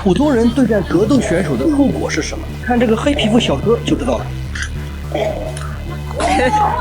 普通人对战格斗选手的后果是什么？看这个黑皮肤小哥就知道了。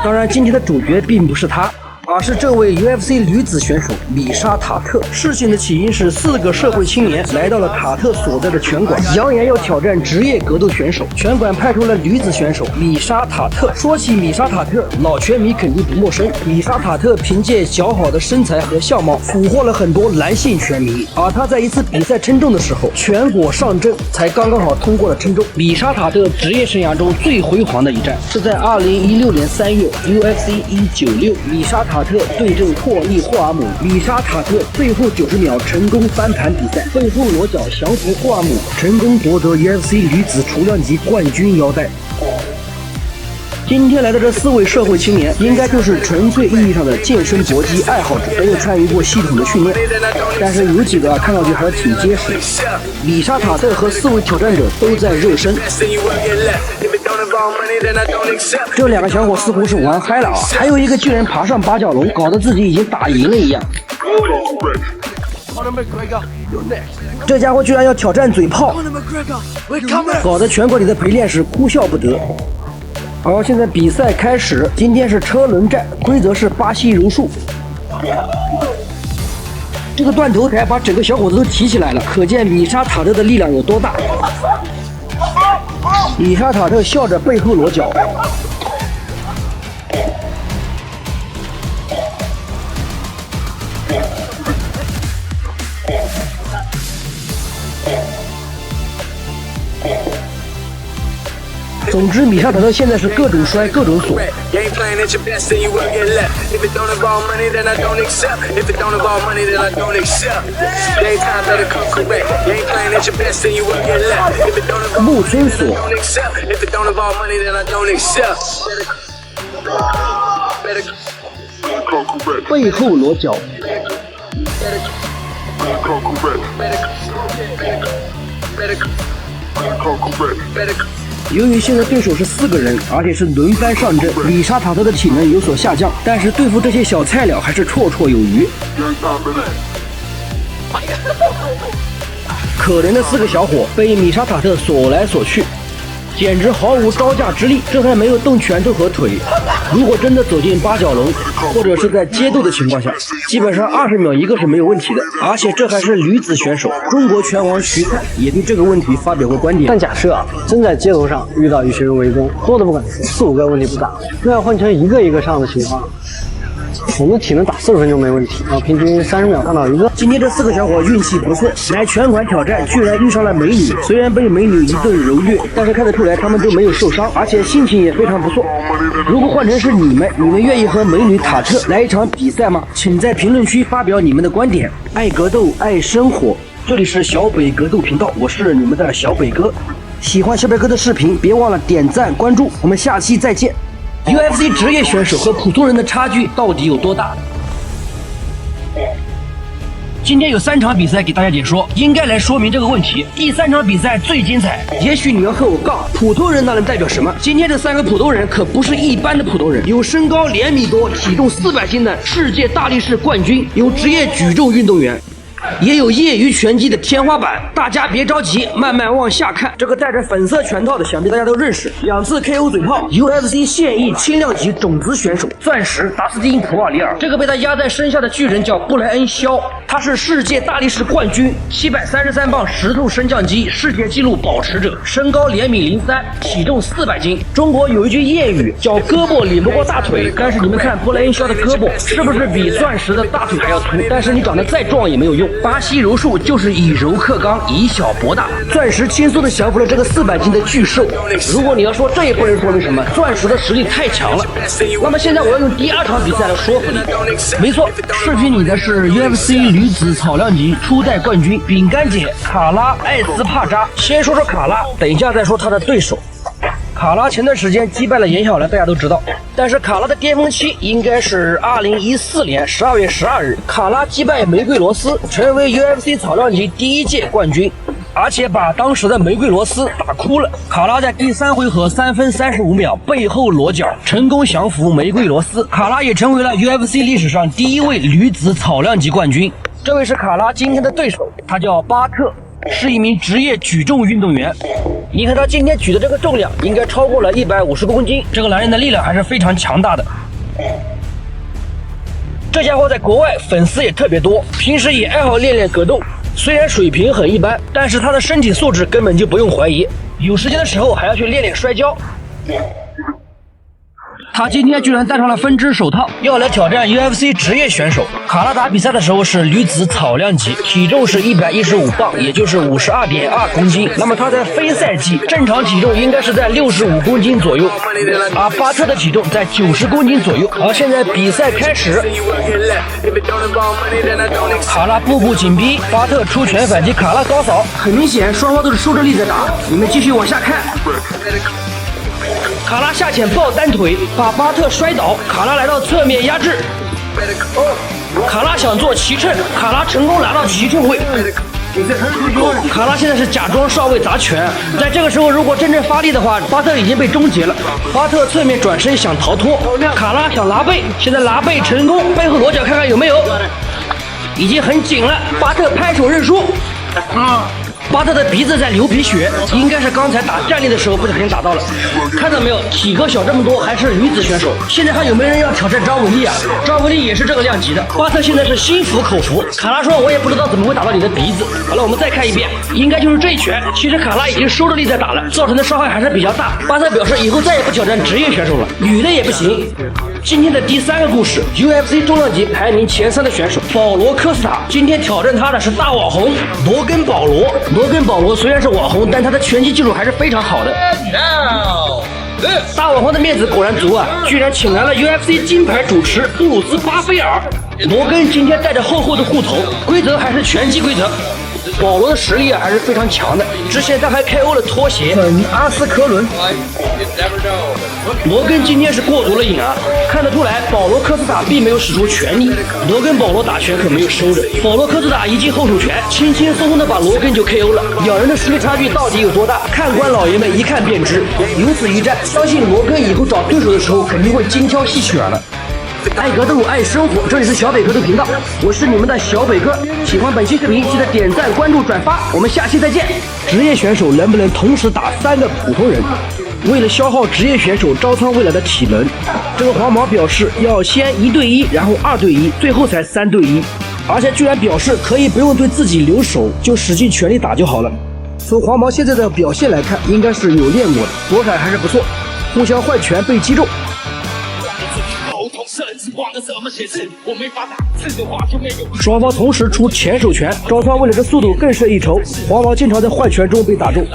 当然，今天的主角并不是他。而是这位 UFC 女子选手米莎塔特。事情的起因是4个社会青年来到了塔特所在的拳馆，扬言要挑战职业格斗选手。拳馆派出了女子选手米莎塔特。说起米莎塔特，老拳迷肯定不陌生。米莎塔特凭借姣好的身材和相貌，俘获了很多男性拳迷。而她在一次比赛称重的时候，全国上阵才刚刚好通过了称重。米莎塔特职业生涯中最辉煌的一战是在2016年3月 UFC 196，米莎塔特对阵霍利霍尔姆。米莎塔特最后90秒成功翻盘比赛，背后裸脚降服霍尔姆，成功夺得 UFC 女子重量级冠军腰带。今天来的这4位社会青年，应该就是纯粹意义上的健身搏击爱好者，没有参与过系统的训练，但是有几个看上去还挺结实。米莎塔特和4位挑战者都在热身。这2个小伙似乎是玩嗨了啊！还有一个居然爬上8角笼，搞得自己已经打赢了一样。这家伙居然要挑战嘴炮，搞得拳馆里的陪练士哭笑不得。好，现在比赛开始，今天是车轮战，规则是巴西柔术。这个断头台把整个小伙子都提起来了，可见米莎塔特的力量有多大。米莎塔特笑着背后裸脚。总之，米莎塔特现在是各种摔各种锁。木村锁。背后裸脚。由于现在对手是4个人，而且是轮番上阵，米莎塔特的体能有所下降，但是对付这些小菜鸟还是绰绰有余。可怜的4个小伙被米莎塔特锁来锁去，简直毫无招架之力。这还没有动拳头和腿，如果真的走进8角笼，或者是在街斗的情况下，基本上20秒一个是没有问题的。而且这还是女子选手，中国拳王徐灿也对这个问题发表过观点。但假设啊，真在街头上遇到一群人围攻，多的不敢说4、5个问题不大，那要换成一个一个上的情况，我们体能打40分钟没问题啊，平均30秒看到一个。今天这4个小伙运气不错，来拳馆挑战居然遇上了美女。虽然被美女一顿蹂躏，但是看得出来他们都没有受伤，而且心情也非常不错。如果换成是你们愿意和美女塔特来一场比赛吗？请在评论区发表你们的观点。爱格斗，爱生活，这里是小北格斗频道，我是你们的小北哥。喜欢小北哥的视频，别忘了点赞关注，我们下期再见。UFC 职业选手和普通人的差距到底有多大？今天有3场比赛给大家解说，应该来说明这个问题。第3场比赛最精彩。也许你要和我杠，普通人那能代表什么？今天这3个普通人可不是一般的普通人，有身高2米多、体重400斤的世界大力士冠军，有职业举重运动员，也有业余拳击的天花板。大家别着急，慢慢往下看。这个戴着粉色拳套的，想必大家都认识，2次 KO 嘴炮 ，UFC 现役轻量级种子选手，钻石达斯汀普瓦里尔。这个被他压在身下的巨人叫布莱恩肖，他是世界大力士冠军，733磅石头升降机世界纪录保持者，身高2.03米，体重400斤。中国有一句谚语叫胳膊拧不过大腿，但是你们看布莱恩肖的胳膊是不是比钻石的大腿还要粗？但是你长得再壮也没有用。巴西柔术就是以柔克刚，以小博大。钻石轻松的降服了这个400斤的巨兽。如果你要说这也不能说明什么，钻石的实力太强了。那么现在我要用第2场比赛来说服你。没错，视频里的是 UFC 女子草量级初代冠军饼干姐卡拉艾斯帕扎。先说说卡拉，等一下再说她的对手。卡拉前段时间击败了严小兰，大家都知道。但是卡拉的巅峰期应该是2014年12月12日，卡拉击败玫瑰罗斯，成为 UFC 草量级第1届冠军，而且把当时的玫瑰罗斯打哭了。卡拉在第3回合3分35秒背后裸脚，成功降服玫瑰罗斯。卡拉也成为了 UFC 历史上第1位女子草量级冠军。这位是卡拉今天的对手，他叫巴特。是一名职业举重运动员。你看他今天举的这个重量，应该超过了150公斤。这个男人的力量还是非常强大的。这家伙在国外粉丝也特别多，平时也爱好练练格斗。虽然水平很一般，但是他的身体素质根本就不用怀疑。有时间的时候还要去练练摔跤。他今天居然戴上了分支手套，要来挑战 UFC 职业选手。卡拉打比赛的时候是女子草量级，体重是115磅，也就是52.2公斤。那么他在非赛季正常体重应该是在65公斤左右，而巴特的体重在90公斤左右。而现在比赛开始，卡拉步步紧逼，巴特出拳反击，卡拉高扫。很明显，双方都是收着力在打。你们继续往下看。卡拉下潜抱单腿，把巴特摔倒。卡拉来到侧面压制，卡拉想做骑乘，卡拉成功拿到骑乘位。卡拉现在是假装上位砸拳，在这个时候如果真正发力的话，巴特已经被终结了。巴特侧面转身想逃脱，卡拉想拉背，现在拉背成功，背后裸脚看看有没有，已经很紧了。巴特拍手认输。巴特的鼻子在流鼻血，应该是刚才打站立的时候不小心打到了。看到没有，体格小这么多，还是女子选手。现在还有没有人要挑战张伟丽啊？张伟丽也是这个量级的。巴特现在是心服口服。卡拉说：“我也不知道怎么会打到你的鼻子。”好了，我们再看一遍，应该就是这一拳。其实卡拉已经收着力在打了，造成的伤害还是比较大。巴特表示以后再也不挑战职业选手了，女的也不行。今天的第3个故事 ，UFC 重量级排名前3的选手保罗·科斯塔，今天挑战他的是大网红罗根·保罗。罗根·保罗虽然是网红，但他的拳击技术还是非常好的。大网红的面子果然足啊，居然请来了 UFC 金牌主持布鲁斯·巴菲尔。罗根今天带着厚厚的护头，规则还是拳击规则。保罗的实力还是非常强的，之前他还 KO 了拖鞋阿斯科伦。罗根今天是过足了瘾啊，看得出来保罗科斯塔并没有使出全力，罗根保罗打拳可没有收着，保罗科斯塔一记后手拳，轻轻松松的把罗根就 KO 了。两人的实力差距到底有多大？看官老爷们一看便知。由此一战，相信罗根以后找对手的时候肯定会精挑细选了。爱格斗爱生活，这里是小北格斗频道，我是你们的小北哥。喜欢本期视频记得点赞关注转发，我们下期再见。职业选手能不能同时打3个普通人？为了消耗职业选手招仓未来的体能，这个黄毛表示要先1对1，然后2对1，最后才3对1，而且居然表示可以不用对自己留手，就使尽全力打就好了。从黄毛现在的表现来看，应该是有练过的，躲闪还是不错，互相换拳被击中。双方同时出前手拳，招仓为了这速度更胜一筹。黄毛经常在换拳中被打中。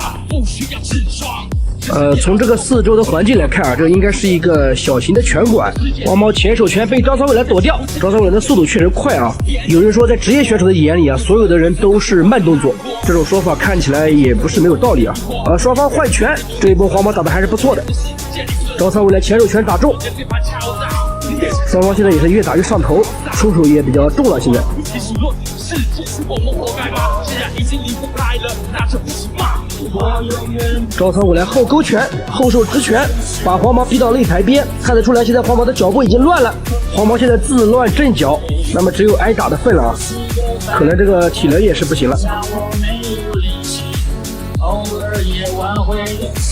从这个四周的环境来看啊，这应该是一个小型的拳馆。黄毛前手拳被招仓未来躲掉，招仓未来的速度确实快啊。有人说在职业选手的眼里啊，所有的人都是慢动作，这种说法看起来也不是没有道理啊。双方换拳，这一波黄毛打的还是不错的。招仓未来前手拳打中。双方现在也是越打越上头，出手也比较重了。现在，招仓未来后勾拳、后手直拳，把黄毛逼到擂台边。看得出来，现在黄毛的脚步已经乱了。黄毛现在自乱阵脚，那么只有挨打的份了啊！可能这个体能也是不行了。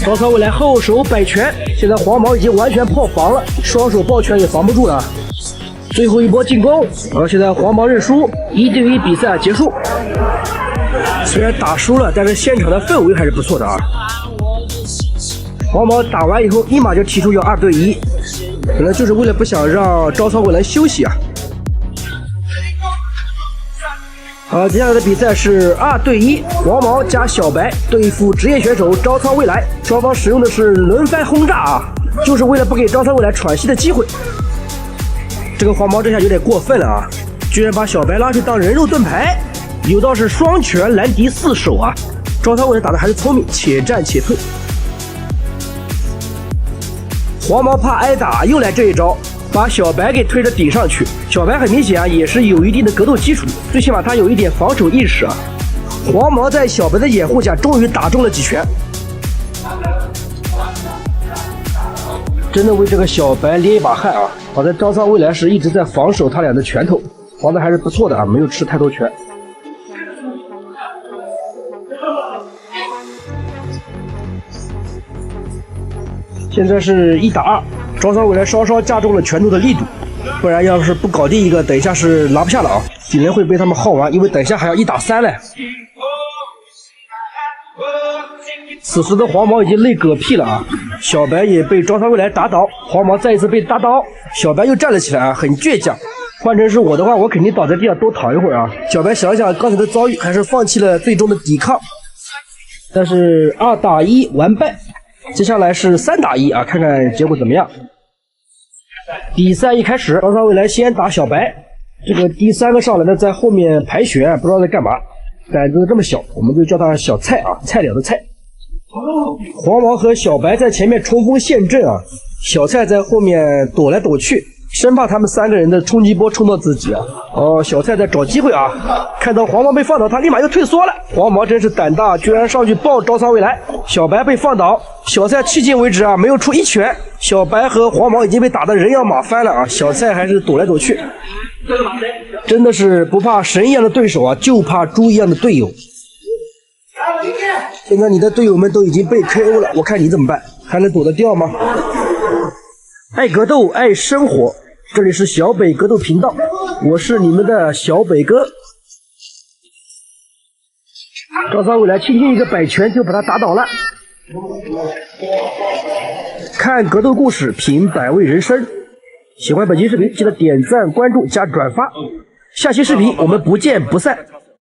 招仓未来后手摆拳，现在黄毛已经完全破防了，双手抱拳也防不住了。最后一波进攻，现在黄毛认输，1对1比赛结束。虽然打输了，但是现场的氛围还是不错的啊。黄毛打完以后，立马就提出要2对1，可能就是为了不想让招仓未来休息啊。好，接下来的比赛是2对1，黄毛加小白对付职业选手招仓未来，双方使用的是轮番轰炸啊，就是为了不给招仓未来喘息的机会。这个黄毛这下有点过分了啊，居然把小白拉去当人肉盾牌，有道是双拳难敌4手啊。招仓未来打的还是聪明，且战且退。黄毛怕挨打，又来这一招，把小白给推着顶上去。小白很明显啊，也是有一定的格斗基础，最起码他有一点防守意识啊。黄毛在小白的掩护下，终于打中了几拳，真的为这个小白捏一把汗啊！好在招仓未来是一直在防守他俩的拳头，防的还是不错的啊，没有吃太多拳。现在是1打2，招商未来稍稍加重了拳头的力度，不然要是不搞定一个，等一下是拿不下了啊，可能会被他们耗完，因为等一下还要1打3嘞。此时的黄毛已经累嗝屁了啊，小白也被招商未来打倒，黄毛再一次被打倒，小白又站了起来啊，很倔强。换成是我的话，我肯定倒在地上多躺一会儿啊。小白想想刚才的遭遇，还是放弃了最终的抵抗。但是2打1完败，接下来是3打1啊，看看结果怎么样。比赛一开始，招商未来先打小白，这个第3个上来的在后面盘旋，不知道在干嘛，胆子这么小，我们就叫他小菜啊，菜鸟的菜。黄毛和小白在前面冲锋陷阵啊，小菜在后面躲来躲去，生怕他们3个人的冲击波冲到自己啊。哦，小菜在找机会啊，看到黄毛被放倒，他立马又退缩了。黄毛真是胆大，居然上去抱招商未来。小白被放倒，小菜迄今为止啊没有出1拳，小白和黄毛已经被打得人仰马翻了啊，小菜还是躲来躲去。真的是不怕神一样的对手啊，就怕猪一样的队友。现在你的队友们都已经被 KO 了，我看你怎么办？还能躲得掉吗？爱格斗，爱生活，这里是小北格斗频道，我是你们的小北哥。招商未来轻轻一个摆拳就把他打倒了。看格斗故事，品百味人生。喜欢本期视频，记得点赞、关注加转发。下期视频我们不见不散。